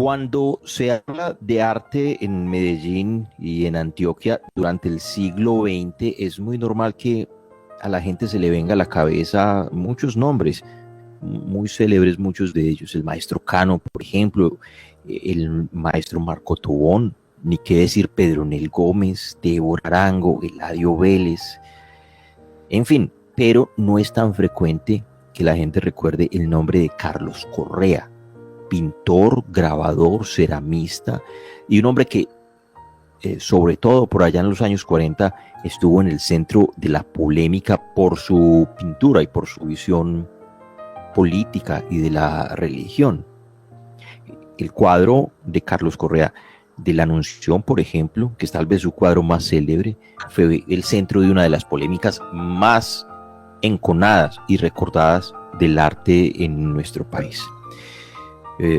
Cuando se habla de arte en Medellín y en Antioquia durante el siglo XX, es muy normal que a la gente se le venga a la cabeza muchos nombres muy célebres, muchos de ellos. El maestro Cano, por ejemplo, el maestro Marco Tobón, ni qué decir Pedronel Gómez, Débora Arango, Eladio Vélez, en fin, pero no es tan frecuente que la gente recuerde el nombre de Carlos Correa, pintor, grabador, ceramista y un hombre que sobre todo por allá en los años 40 estuvo en el centro de la polémica por su pintura y por su visión política y de la religión. El cuadro de Carlos Correa de la Anunciación, por ejemplo, que es tal vez su cuadro más célebre, fue el centro de una de las polémicas más enconadas y recordadas del arte en nuestro país.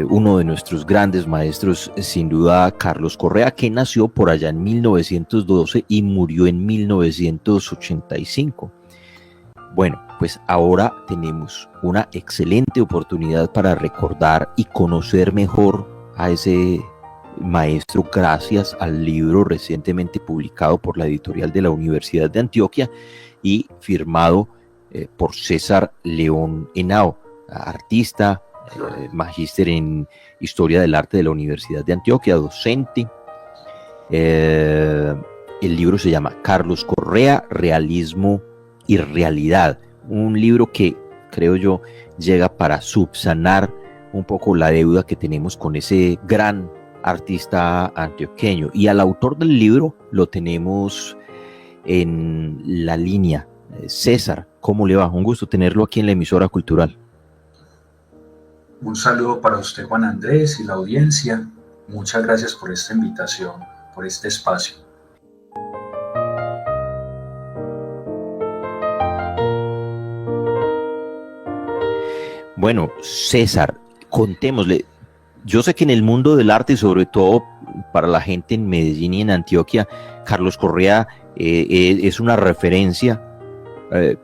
Uno de nuestros grandes maestros, sin duda, Carlos Correa, que nació por allá en 1912 y murió en 1985. Bueno, pues ahora tenemos una excelente oportunidad para recordar y conocer mejor a ese maestro gracias al libro recientemente publicado por la editorial de la Universidad de Antioquia y firmado por César León Henao, artista, magíster en Historia del Arte de la Universidad de Antioquia, docente. El libro se llama Carlos Correa, Realismo y Realidad, un libro que creo yo llega para subsanar un poco la deuda que tenemos con ese gran artista antioqueño, y al autor del libro lo tenemos en la línea. César, ¿cómo le va? Un gusto tenerlo aquí en la emisora cultural. Un saludo para usted, Juan Andrés, y la audiencia. Muchas gracias por esta invitación, por este espacio. Bueno, César, contémosle. Yo sé que en el mundo del arte, y sobre todo para la gente en Medellín y en Antioquia, Carlos Correa es una referencia, eh,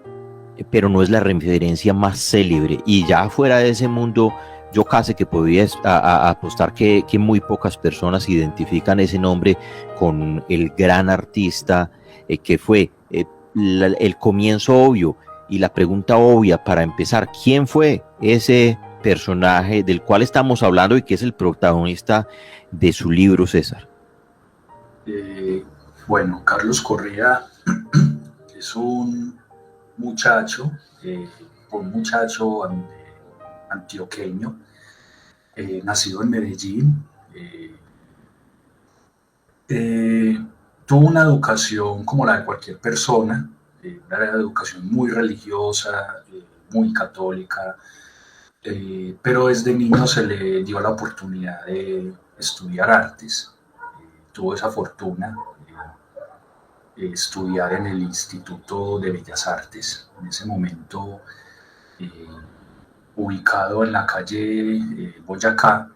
pero no es la referencia más célebre. Y ya fuera de ese mundo, yo casi que podría apostar que muy pocas personas identifican ese nombre con el gran artista que fue el comienzo obvio y la pregunta obvia para empezar. ¿Quién fue ese personaje del cual estamos hablando y que es el protagonista de su libro, César? Bueno, Carlos Correa es un muchacho, antioqueño, nacido en Medellín. Tuvo una educación como la de cualquier persona, una educación muy religiosa, muy católica, pero desde niño se le dio la oportunidad de estudiar artes. Tuvo esa fortuna estudiar en el Instituto de Bellas Artes, en ese momento ubicado en la calle Boyacá,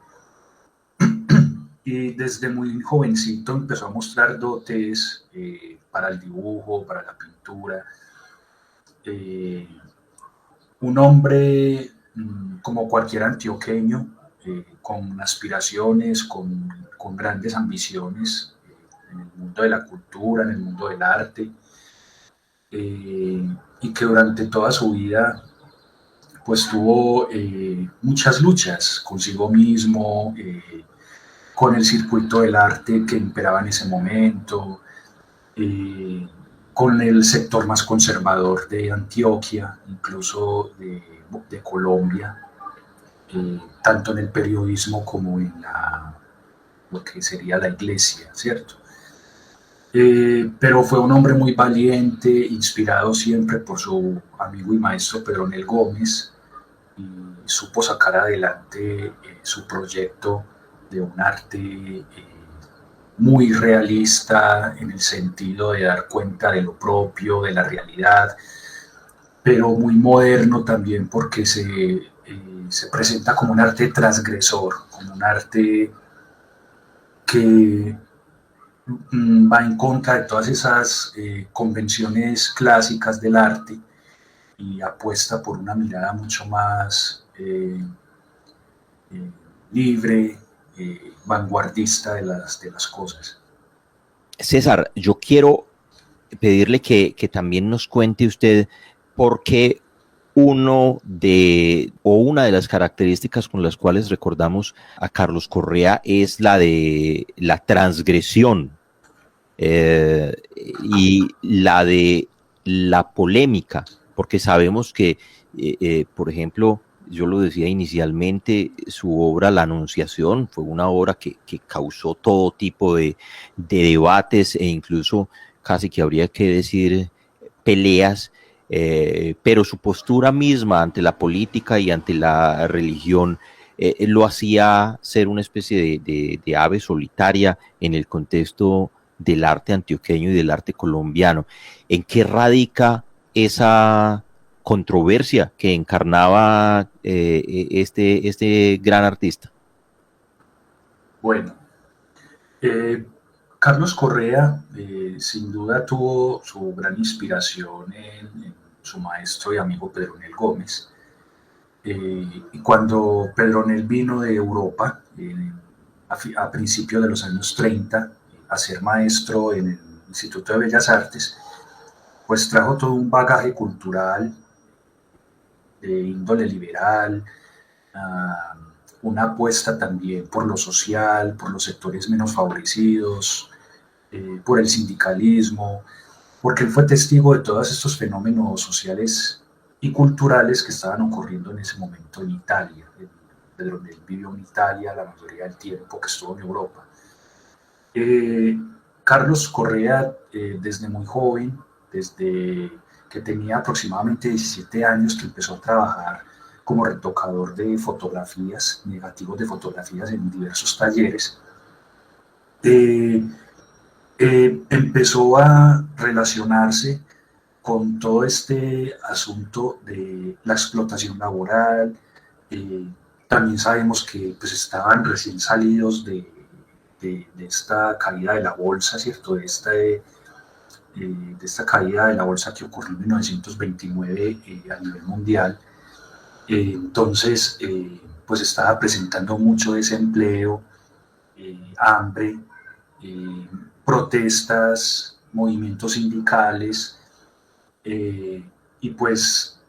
y desde muy jovencito empezó a mostrar dotes para el dibujo, para la pintura. Un hombre como cualquier antioqueño, con aspiraciones, con grandes ambiciones en el mundo de la cultura, en el mundo del arte, y que durante toda su vida pues tuvo muchas luchas consigo mismo, con el circuito del arte que imperaba en ese momento, con el sector más conservador de Antioquia, incluso de Colombia, tanto en el periodismo como en lo que sería la iglesia, ¿cierto? Pero fue un hombre muy valiente, inspirado siempre por su amigo y maestro Pedronel Gómez, y supo sacar adelante su proyecto de un arte muy realista en el sentido de dar cuenta de lo propio, de la realidad, pero muy moderno también porque se presenta como un arte transgresor, como un arte que va en contra de todas esas convenciones clásicas del arte y apuesta por una mirada mucho más libre, vanguardista de las cosas. César, yo quiero pedirle que también nos cuente usted por qué una de las características con las cuales recordamos a Carlos Correa es la de la transgresión y la de la polémica, porque sabemos que, por ejemplo, yo lo decía inicialmente, su obra La Anunciación fue una obra que causó todo tipo de debates e incluso casi que habría que decir peleas, pero su postura misma ante la política y ante la religión lo hacía ser una especie de ave solitaria en el contexto del arte antioqueño y del arte colombiano. ¿En qué radica esa controversia que encarnaba este gran artista? Bueno, Carlos Correa sin duda tuvo su gran inspiración en su maestro y amigo Pedronel Gómez. Y cuando Pedronel vino de Europa a principios de los años 30 a ser maestro en el Instituto de Bellas Artes, pues trajo todo un bagaje cultural de índole liberal, una apuesta también por lo social, por los sectores menos favorecidos, por el sindicalismo, porque él fue testigo de todos estos fenómenos sociales y culturales que estaban ocurriendo en ese momento en Italia. Pedro él vivió en Italia la mayoría del tiempo que estuvo en Europa. Carlos Correa, desde muy joven, desde que tenía aproximadamente 17 años, que empezó a trabajar como retocador de fotografías, negativos de fotografías en diversos talleres, empezó a relacionarse con todo este asunto de la explotación laboral. También sabemos que pues, estaban recién salidos de esta caída de la bolsa, ¿cierto? De esta caída de la bolsa que ocurrió en 1929 a nivel mundial. Entonces, pues estaba presentando mucho desempleo, hambre, protestas, movimientos sindicales, y pues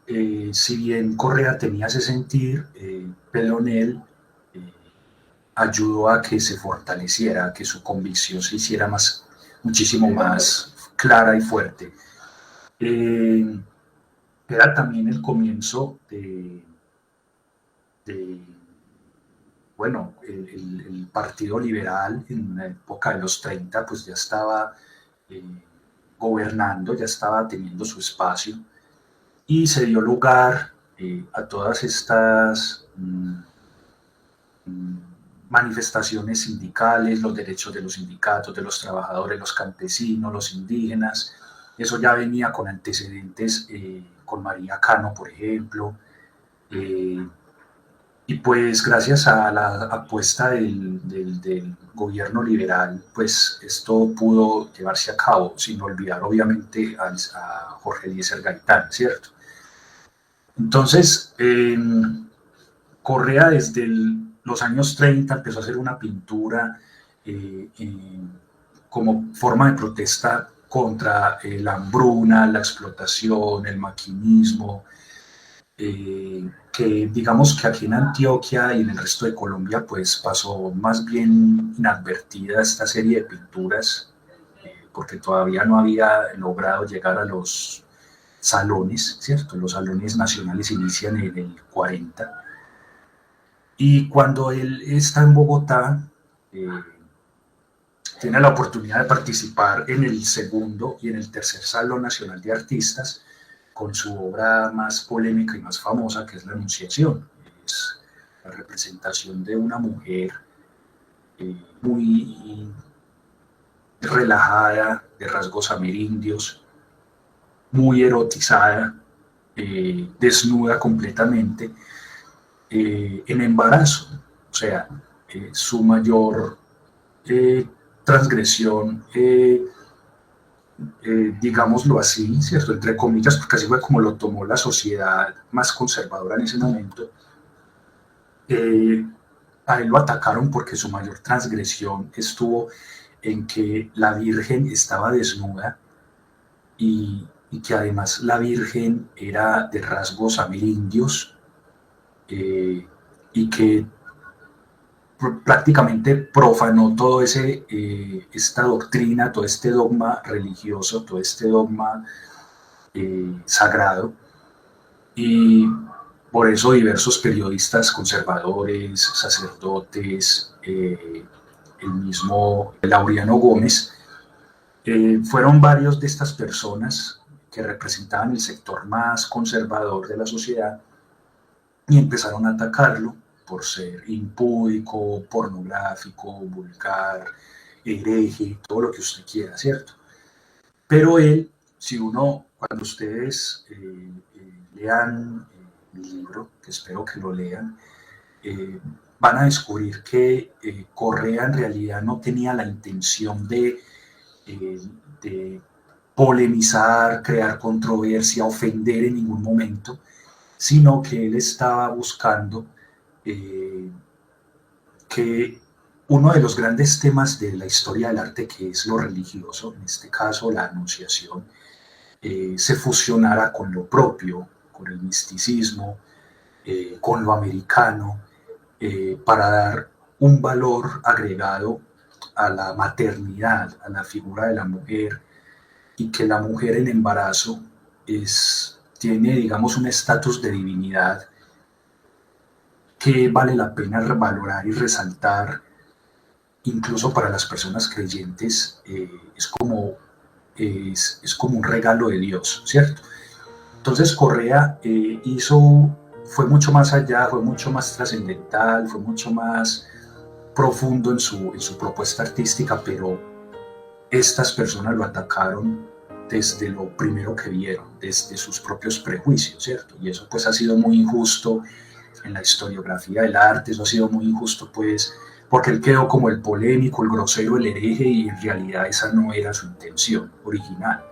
si bien Correa tenía ese sentir, Pedronel ayudó a que se fortaleciera, a que su convicción se hiciera muchísimo más clara y fuerte. Era también el comienzo bueno, el Partido Liberal en la época de los 30 pues ya estaba gobernando, ya estaba teniendo su espacio y se dio lugar a todas estas manifestaciones sindicales, los derechos de los sindicatos, de los trabajadores, los campesinos, los indígenas. Eso ya venía con antecedentes con María Cano, por ejemplo. Y pues gracias a la apuesta del gobierno liberal, pues esto pudo llevarse a cabo, sin olvidar obviamente a Jorge Eliezer Gaitán, ¿cierto? Entonces, Correa desde los años 30 empezó a hacer una pintura como forma de protesta contra la hambruna, la explotación, el maquinismo, que digamos que aquí en Antioquia y en el resto de Colombia pues pasó más bien inadvertida esta serie de pinturas, porque todavía no había logrado llegar a los salones, ¿cierto? Los salones nacionales inician en el 40. Y cuando él está en Bogotá, tiene la oportunidad de participar en el segundo y en el tercer Salón Nacional de Artistas, con su obra más polémica y más famosa, que es La Anunciación. Es la representación de una mujer muy relajada, de rasgos amerindios, muy erotizada, desnuda completamente, en embarazo. O sea, su mayor transgresión, digámoslo así, ¿cierto? Entre comillas, porque así fue como lo tomó la sociedad más conservadora en ese momento, A él lo atacaron porque su mayor transgresión estuvo en que la Virgen estaba desnuda y que además la Virgen era de rasgos amerindios, y que prácticamente profanó todo esta doctrina, todo este dogma religioso, todo este dogma sagrado. Y por eso diversos periodistas conservadores, sacerdotes, el mismo Laureano Gómez, fueron varios de estas personas que representaban el sector más conservador de la sociedad y empezaron a atacarlo por ser impúdico, pornográfico, vulgar, hereje, todo lo que usted quiera, ¿cierto? Pero él, cuando ustedes lean mi libro, que espero que lo lean, van a descubrir que Correa en realidad no tenía la intención de polemizar, crear controversia, ofender en ningún momento, sino que él estaba buscando que uno de los grandes temas de la historia del arte, que es lo religioso, en este caso la Anunciación, se fusionara con lo propio, con el misticismo, con lo americano, para dar un valor agregado a la maternidad, a la figura de la mujer, y que la mujer en embarazo tiene, digamos, un estatus de divinidad que vale la pena valorar y resaltar, incluso para las personas creyentes. Es como un regalo de Dios, ¿cierto? Entonces Correa fue mucho más allá, fue mucho más trascendental, fue mucho más profundo en su propuesta artística, pero estas personas lo atacaron desde lo primero que vieron, desde sus propios prejuicios, ¿cierto? Y eso pues ha sido muy injusto en la historiografía del arte, eso ha sido muy injusto pues porque él quedó como el polémico, el grosero, el hereje, y en realidad esa no era su intención original.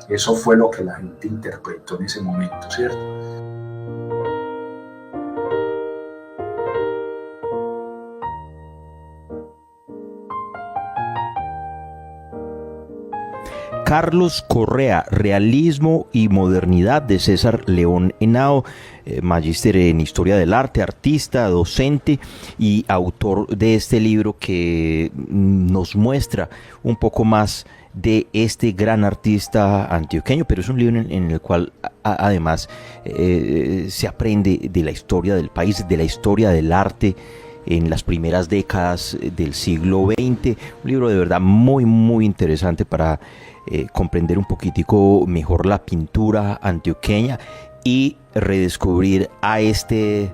Eso fue lo que la gente interpretó en ese momento, ¿cierto? Carlos Correa, Realismo y Modernidad, de César León Henao, magíster en Historia del Arte, artista, docente y autor de este libro que nos muestra un poco más de este gran artista antioqueño, pero es un libro en el cual además se aprende de la historia del país, de la historia del arte en las primeras décadas del siglo XX. Un libro de verdad muy, muy interesante para comprender un poquitico mejor la pintura antioqueña y redescubrir a este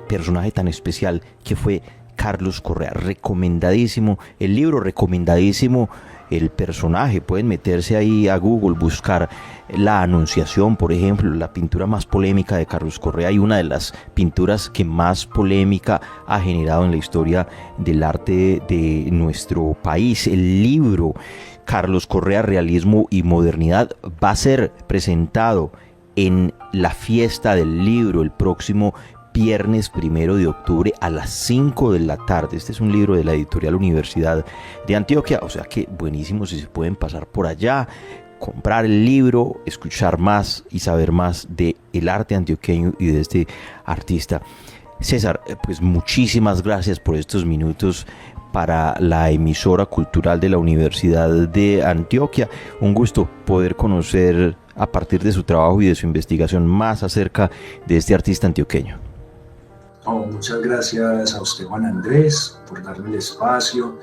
personaje tan especial que fue Carlos Correa. Recomendadísimo el libro, recomendadísimo el personaje. Pueden meterse ahí a Google, buscar La Anunciación, por ejemplo, la pintura más polémica de Carlos Correa y una de las pinturas que más polémica ha generado en la historia del arte de nuestro país. El libro Carlos Correa, Realismo y Modernidad va a ser presentado en la fiesta del libro el próximo viernes 1 de octubre a las 5 de la tarde. Este es un libro de la editorial Universidad de Antioquia, o sea que buenísimo si se pueden pasar por allá, comprar el libro, escuchar más y saber más del arte antioqueño y de este artista. César, pues muchísimas gracias por estos minutos para la emisora cultural de la Universidad de Antioquia. Un gusto poder conocer a partir de su trabajo y de su investigación más acerca de este artista antioqueño. Muchas gracias a usted, Juan Andrés, por darme el espacio,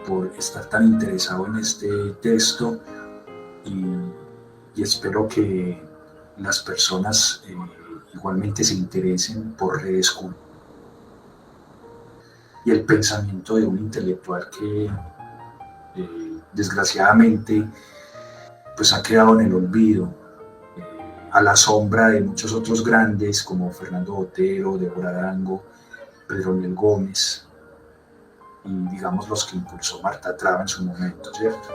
por estar tan interesado en este texto, y espero que las personas igualmente se interesen por redescubrir y el pensamiento de un intelectual que desgraciadamente pues ha quedado en el olvido, a la sombra de muchos otros grandes como Fernando Botero, Débora Arango, Pedro León Gómez y digamos los que impulsó Marta Traba en su momento, ¿cierto?